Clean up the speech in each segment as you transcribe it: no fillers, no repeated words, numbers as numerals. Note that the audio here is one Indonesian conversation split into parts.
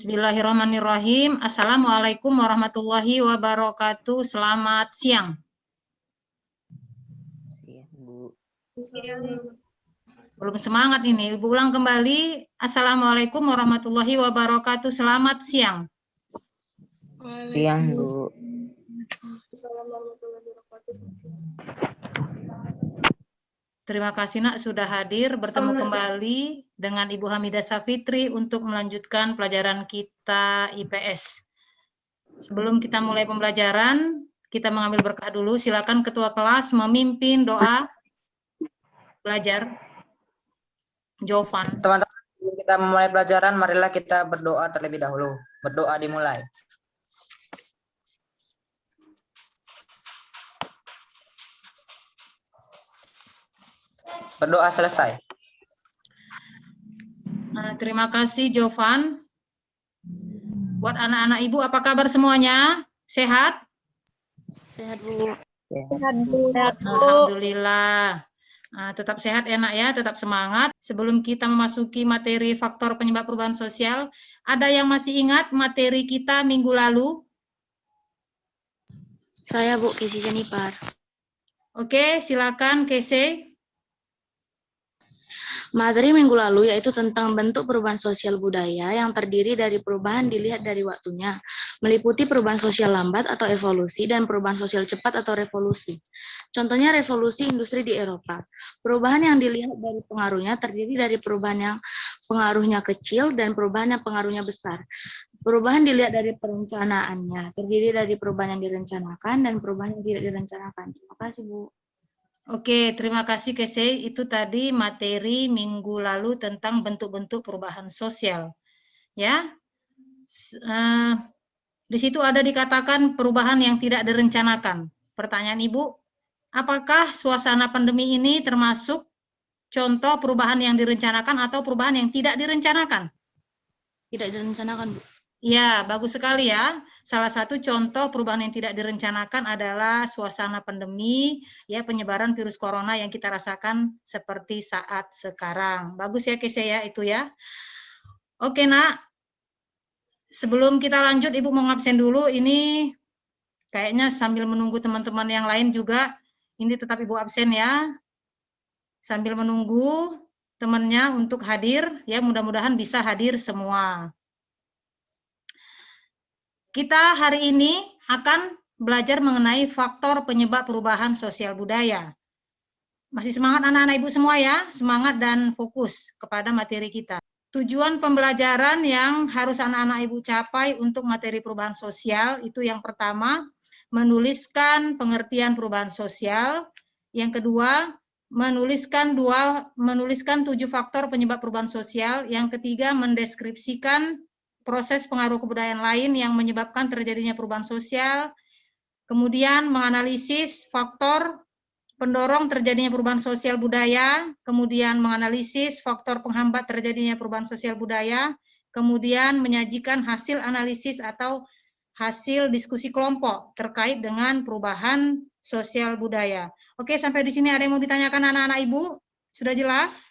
Bismillahirrahmanirrahim. Assalamualaikum warahmatullahi wabarakatuh. Selamat siang. Siang, Bu. Belum semangat ini. Ibu ulang kembali. Assalamualaikum warahmatullahi wabarakatuh. Selamat siang. Siang, Bu. Terima kasih Nak sudah hadir. Bertemu kembali dengan Ibu Hamidah Safitri untuk melanjutkan pelajaran kita IPS. Sebelum kita mulai pembelajaran, kita mengambil berkah dulu. Silakan Ketua Kelas memimpin doa belajar. Jovan. Teman-teman, sebelum kita memulai pelajaran, marilah kita berdoa terlebih dahulu. Berdoa dimulai. Berdoa selesai. Terima kasih Jovan. Buat anak-anak Ibu, apa kabar semuanya? Sehat? Sehat, Bu. Sehat, Bu. Alhamdulillah. Tetap sehat enak ya, tetap semangat. Sebelum kita memasuki materi faktor penyebab perubahan sosial, ada yang masih ingat materi kita minggu lalu? Saya, Bu, Kesi Jennifer. Oke, silakan Kese. Materi minggu lalu yaitu tentang bentuk perubahan sosial budaya yang terdiri dari perubahan dilihat dari waktunya, meliputi perubahan sosial lambat atau evolusi dan perubahan sosial cepat atau revolusi. Contohnya revolusi industri di Eropa. Perubahan yang dilihat dari pengaruhnya terdiri dari perubahan yang pengaruhnya kecil dan perubahan yang pengaruhnya besar. Perubahan dilihat dari perencanaannya, terdiri dari perubahan yang direncanakan dan perubahan yang tidak direncanakan. Terima kasih, Bu. Oke, terima kasih Kese. Itu tadi materi minggu lalu tentang bentuk-bentuk perubahan sosial. Ya, di situ ada dikatakan perubahan yang tidak direncanakan. Pertanyaan Ibu, apakah suasana pandemi ini termasuk contoh perubahan yang direncanakan atau perubahan yang tidak direncanakan? Tidak direncanakan, Bu. Ya, bagus sekali ya. Salah satu contoh perubahan yang tidak direncanakan adalah suasana pandemi, ya penyebaran virus corona yang kita rasakan seperti saat sekarang. Bagus ya Kese ya itu ya. Oke Nak, sebelum kita lanjut Ibu mau ngabsen dulu. Ini kayaknya sambil menunggu teman-teman yang lain juga, ini tetap Ibu absen ya. Sambil menunggu temannya untuk hadir, ya mudah-mudahan bisa hadir semua. Kita hari ini akan belajar mengenai faktor penyebab perubahan sosial budaya. Masih semangat anak-anak Ibu semua ya? Semangat dan fokus kepada materi kita. Tujuan pembelajaran yang harus anak-anak Ibu capai untuk materi perubahan sosial itu yang pertama, menuliskan pengertian perubahan sosial. Yang kedua, menuliskan 7 faktor penyebab perubahan sosial. Yang ketiga, mendeskripsikan proses pengaruh kebudayaan lain yang menyebabkan terjadinya perubahan sosial, kemudian menganalisis faktor pendorong terjadinya perubahan sosial budaya, kemudian menganalisis faktor penghambat terjadinya perubahan sosial budaya, kemudian menyajikan hasil analisis atau hasil diskusi kelompok terkait dengan perubahan sosial budaya. Oke, sampai di sini ada yang mau ditanyakan anak-anak Ibu? Sudah jelas?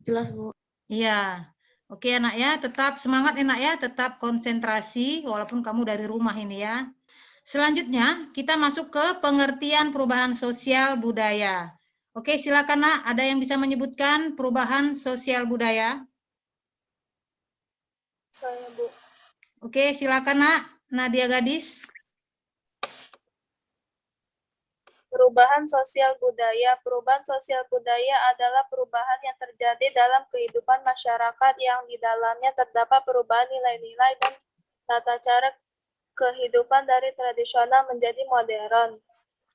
Jelas, Bu. Iya. Oke anak ya, tetap semangat enak ya, tetap konsentrasi walaupun kamu dari rumah ini ya. Selanjutnya kita masuk ke pengertian perubahan sosial budaya. Oke silakan Nak, ada yang bisa menyebutkan perubahan sosial budaya? Saya, Bu. Oke silakan Nak, Nadia Gadis. Perubahan sosial budaya. Perubahan sosial budaya adalah perubahan yang terjadi dalam kehidupan masyarakat yang di dalamnya terdapat perubahan nilai-nilai dan tata cara kehidupan dari tradisional menjadi modern.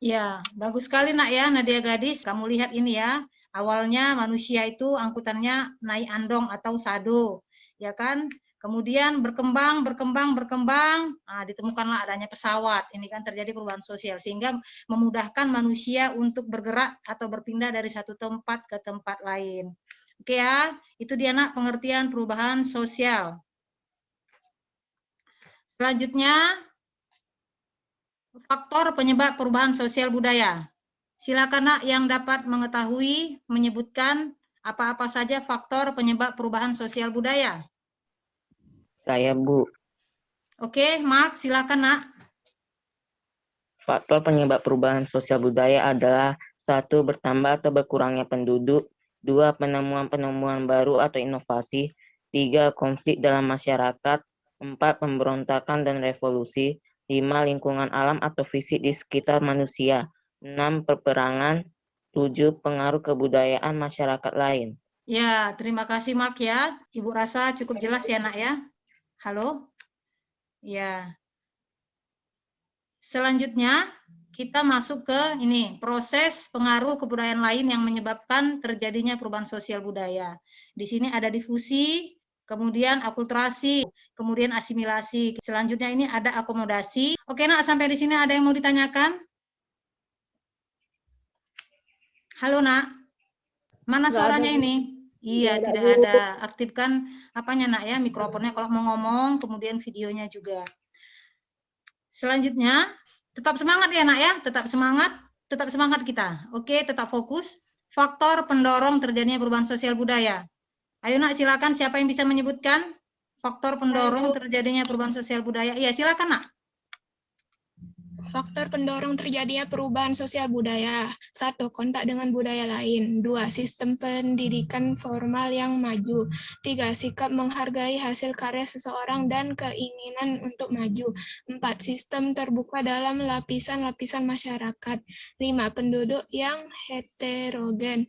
Ya, bagus sekali Nak ya, Nadia Gadis. Kamu lihat ini ya, awalnya manusia itu angkutannya naik andong atau sado, ya kan? Kemudian berkembang, ditemukanlah adanya pesawat. Ini kan terjadi perubahan sosial, sehingga memudahkan manusia untuk bergerak atau berpindah dari satu tempat ke tempat lain. Oke ya, itu dia Nak pengertian perubahan sosial. Selanjutnya, faktor penyebab perubahan sosial budaya. Silakan Nak yang dapat mengetahui, menyebutkan apa-apa saja faktor penyebab perubahan sosial budaya. Saya, Bu. Oke, Mark, silakan, Nak. Faktor penyebab perubahan sosial budaya adalah 1. Bertambah atau berkurangnya penduduk, 2. Penemuan-penemuan baru atau inovasi, 3. Konflik dalam masyarakat, 4. Pemberontakan dan revolusi, 5. Lingkungan alam atau fisik di sekitar manusia, 6. Peperangan, 7. Pengaruh kebudayaan masyarakat lain. Ya, terima kasih, Mark ya. Ibu rasa cukup jelas ya, Nak ya. Halo? Ya. Selanjutnya, kita masuk ke ini, proses pengaruh kebudayaan lain yang menyebabkan terjadinya perubahan sosial budaya. Di sini ada difusi, kemudian akulturasi, kemudian asimilasi. Selanjutnya ini ada akomodasi. Oke, Nak, sampai di sini ada yang mau ditanyakan? Halo, Nak. Mana suaranya ini? Iya, tidak ada. Aktifkan apanya, Nak ya, mikrofonnya kalau mau ngomong, kemudian videonya juga. Selanjutnya, tetap semangat ya, Nak ya, tetap semangat kita. Oke, tetap fokus. Faktor pendorong terjadinya perubahan sosial budaya. Ayo, Nak, silakan siapa yang bisa menyebutkan faktor pendorong terjadinya perubahan sosial budaya? Iya, silakan, Nak. Faktor pendorong terjadinya perubahan sosial budaya. 1. Kontak dengan budaya lain. 2. Sistem pendidikan formal yang maju. 3. Sikap menghargai hasil karya seseorang dan keinginan untuk maju. 4. Sistem terbuka dalam lapisan-lapisan masyarakat. 5. Penduduk yang heterogen.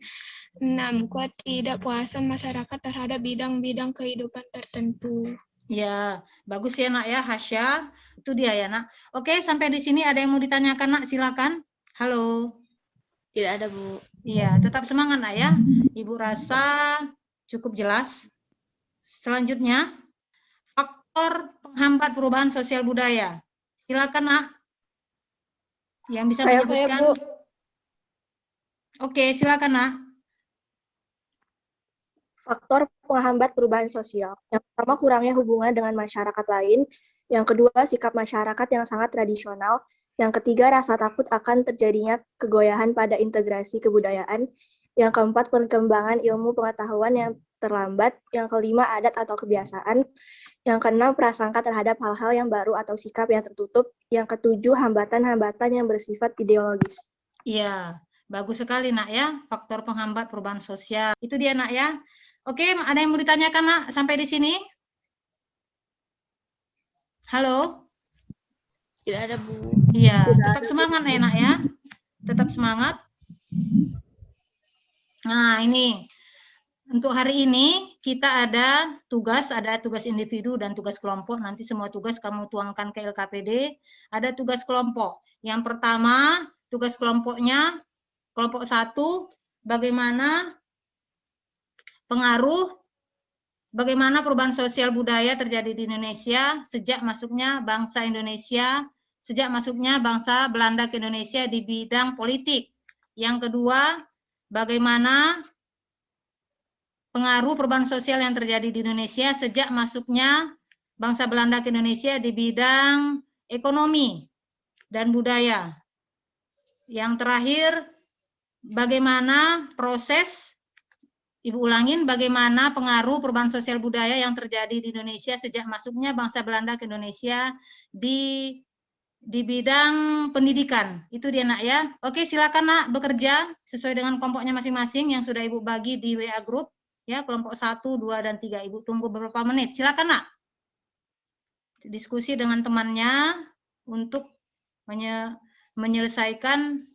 6. Ketidakpuasan masyarakat terhadap bidang-bidang kehidupan tertentu. Ya, bagus ya, Nak ya, Hasya. Itu dia ya, Nak. Oke, sampai di sini ada yang mau ditanyakan, Nak? Silakan. Halo. Tidak ada, Bu. Iya, tetap semangat, Nak ya. Ibu rasa cukup jelas. Selanjutnya, faktor penghambat perubahan sosial budaya. Silakan, Nak. Yang bisa menyebutkan. Oke, silakan, Nak. Faktor penghambat perubahan sosial. Yang pertama, kurangnya hubungan dengan masyarakat lain. Yang kedua, sikap masyarakat yang sangat tradisional. Yang ketiga, rasa takut akan terjadinya kegoyahan pada integrasi kebudayaan. Yang keempat, perkembangan ilmu pengetahuan yang terlambat. Yang kelima, adat atau kebiasaan. Yang keenam, prasangka terhadap hal-hal yang baru atau sikap yang tertutup. Yang ketujuh, hambatan-hambatan yang bersifat ideologis. Iya, bagus sekali, Nak ya. Faktor penghambat perubahan sosial. Itu dia, Nak ya. Oke, ada yang mau ditanyakan, Nak, sampai di sini? Halo? Tidak ada, Bu. Iya, tetap semangat ya, Nak ya. Tetap semangat. Nah, ini. Untuk hari ini kita ada tugas individu dan tugas kelompok. Nanti semua tugas kamu tuangkan ke LKPD. Ada tugas kelompok. Yang pertama, tugas kelompoknya, kelompok 1, bagaimana bagaimana perubahan sosial budaya terjadi di Indonesia sejak masuknya bangsa Belanda ke Indonesia di bidang politik. Yang kedua, bagaimana pengaruh perubahan sosial yang terjadi di Indonesia sejak masuknya bangsa Belanda ke Indonesia di bidang ekonomi dan budaya. Yang terakhir, bagaimana bagaimana pengaruh perubahan sosial budaya yang terjadi di Indonesia sejak masuknya bangsa Belanda ke Indonesia di bidang pendidikan. Itu dia, Nak ya. Oke, silakan, Nak, bekerja sesuai dengan kelompoknya masing-masing yang sudah Ibu bagi di WA Group. Ya, kelompok 1, 2, dan 3. Ibu tunggu beberapa menit. Silakan, Nak. Diskusi dengan temannya untuk menyelesaikan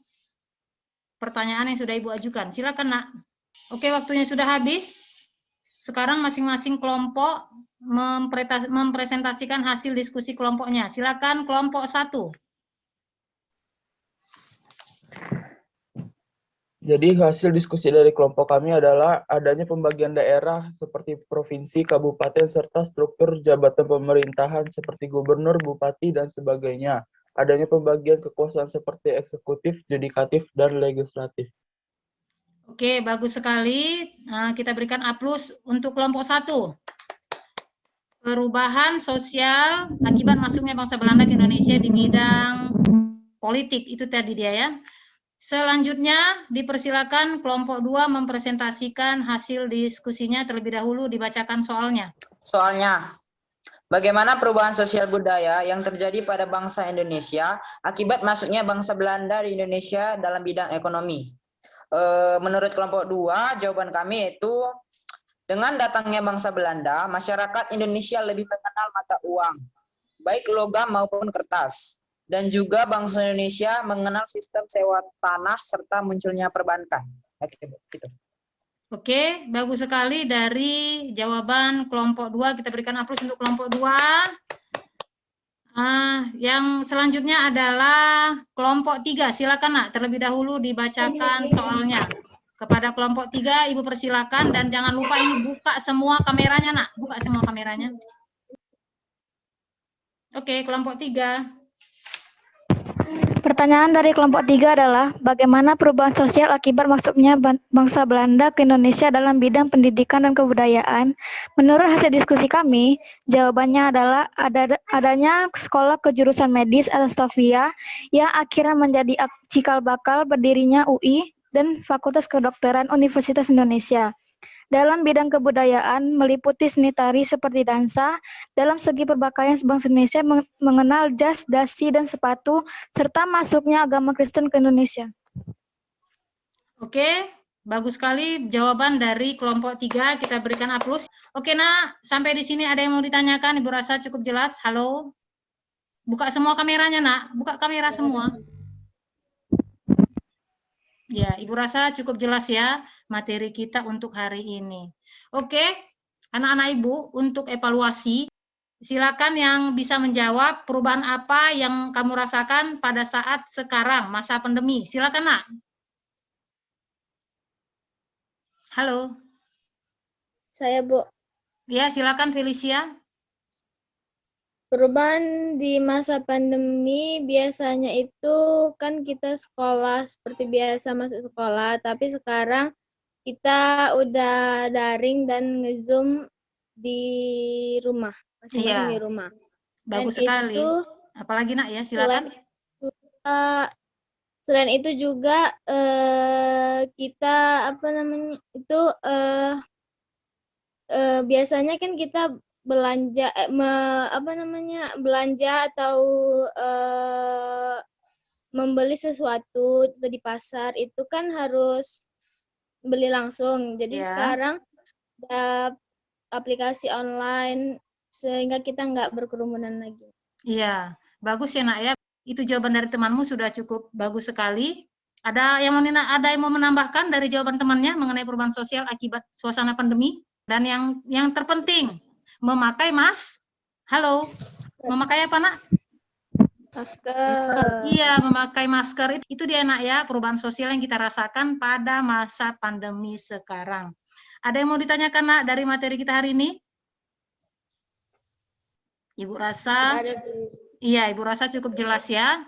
pertanyaan yang sudah Ibu ajukan. Silakan, Nak. Oke, waktunya sudah habis. Sekarang masing-masing kelompok mempresentasikan hasil diskusi kelompoknya. Silakan kelompok 1. Jadi hasil diskusi dari kelompok kami adalah adanya pembagian daerah seperti provinsi, kabupaten, serta struktur jabatan pemerintahan seperti gubernur, bupati, dan sebagainya. Adanya pembagian kekuasaan seperti eksekutif, yudikatif, dan legislatif. Oke, bagus sekali. Nah, kita berikan A+ untuk kelompok 1. Perubahan sosial akibat masuknya bangsa Belanda ke Indonesia di bidang politik. Itu tadi dia ya. Selanjutnya dipersilakan kelompok 2 mempresentasikan hasil diskusinya terlebih dahulu, dibacakan soalnya. Soalnya, Bagaimana perubahan sosial budaya yang terjadi pada bangsa Indonesia akibat masuknya bangsa Belanda di Indonesia dalam bidang ekonomi? Menurut kelompok 2, jawaban kami yaitu dengan datangnya bangsa Belanda, masyarakat Indonesia lebih mengenal mata uang, baik logam maupun kertas. Dan juga bangsa Indonesia mengenal sistem sewa tanah serta munculnya perbankan. Gitu. Oke, bagus sekali dari jawaban kelompok 2. Kita berikan aplaus untuk kelompok 2. Yang selanjutnya adalah kelompok 3. Silakan Nak, terlebih dahulu dibacakan soalnya. Kepada kelompok 3, Ibu persilakan dan jangan lupa ini buka semua kameranya Nak, buka semua kameranya. Oke, kelompok 3. Pertanyaan dari kelompok 3 adalah, bagaimana perubahan sosial akibat masuknya bangsa Belanda ke Indonesia dalam bidang pendidikan dan kebudayaan? Menurut hasil diskusi kami, jawabannya adalah adanya sekolah kejurusan medis atau STAVIA yang akhirnya menjadi cikal bakal berdirinya UI dan Fakultas Kedokteran Universitas Indonesia. Dalam bidang kebudayaan meliputi seni tari seperti dansa. Dalam segi perpakaian, bangsa Indonesia mengenal jas, dasi, dan sepatu, serta masuknya agama Kristen ke Indonesia. Oke, bagus sekali jawaban dari kelompok 3. Kita berikan aplaus. Oke Nak, sampai di sini ada yang mau ditanyakan? Ibu rasa cukup jelas. Halo? Buka semua kameranya Nak, buka kamera semua. Ya, Ibu rasa cukup jelas ya materi kita untuk hari ini. Oke, anak-anak Ibu, untuk evaluasi, silakan yang bisa menjawab perubahan apa yang kamu rasakan pada saat sekarang, masa pandemi. Silakan, Nak. Halo. Saya, Bu. Ya, silakan Felicia. Perubahan di masa pandemi biasanya itu kan kita sekolah seperti biasa masuk sekolah, tapi sekarang kita udah daring dan nge-zoom di rumah, masing-masing di rumah. Bagus sekali. Apalagi Nak ya, silakan. Selain itu juga kita biasanya kan kita belanja belanja atau membeli sesuatu di pasar itu kan harus beli langsung. Jadi sekarang ada aplikasi online sehingga kita nggak berkerumunan lagi. Iya, bagus ya Nak ya. Itu jawaban dari temanmu sudah cukup bagus sekali. Ada yang mau menambahkan dari jawaban temannya mengenai perubahan sosial akibat suasana pandemi? Dan yang terpenting, memakai memakai apa Nak? Masker. Iya, memakai masker itu dia Nak ya, perubahan sosial yang kita rasakan pada masa pandemi sekarang. Ada yang mau ditanyakan Nak dari materi kita hari ini? Ibu rasa, Ibu rasa cukup jelas ya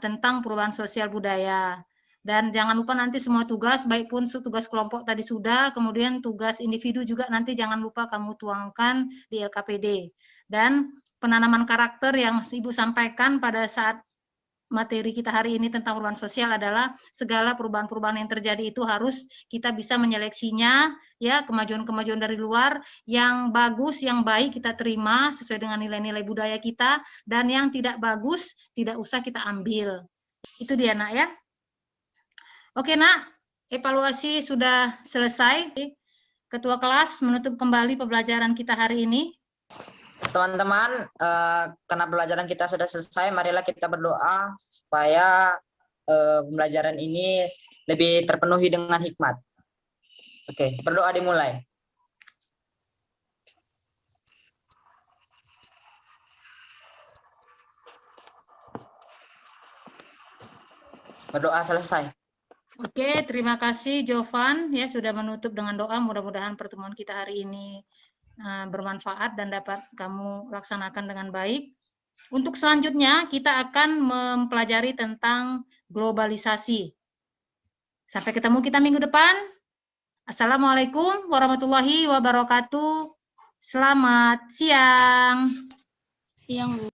tentang perubahan sosial budaya. Dan jangan lupa nanti semua tugas, baik pun tugas kelompok tadi sudah, kemudian tugas individu juga nanti jangan lupa kamu tuangkan di LKPD. Dan penanaman karakter yang Ibu sampaikan pada saat materi kita hari ini tentang perubahan sosial adalah segala perubahan-perubahan yang terjadi itu harus kita bisa menyeleksinya, ya, kemajuan-kemajuan dari luar yang bagus, yang baik kita terima sesuai dengan nilai-nilai budaya kita, dan yang tidak bagus tidak usah kita ambil. Itu dia Nak ya. Oke Nak, evaluasi sudah selesai. Ketua kelas menutup kembali pembelajaran kita hari ini. Teman-teman, karena pembelajaran kita sudah selesai, marilah kita berdoa supaya pembelajaran ini lebih terpenuhi dengan hikmat. Oke, berdoa dimulai. Berdoa selesai. Oke, terima kasih Jovan ya sudah menutup dengan doa. Mudah-mudahan pertemuan kita hari ini bermanfaat dan dapat kamu laksanakan dengan baik. Untuk selanjutnya kita akan mempelajari tentang globalisasi. Sampai ketemu kita minggu depan. Assalamualaikum warahmatullahi wabarakatuh. Selamat siang. Siang, Bu.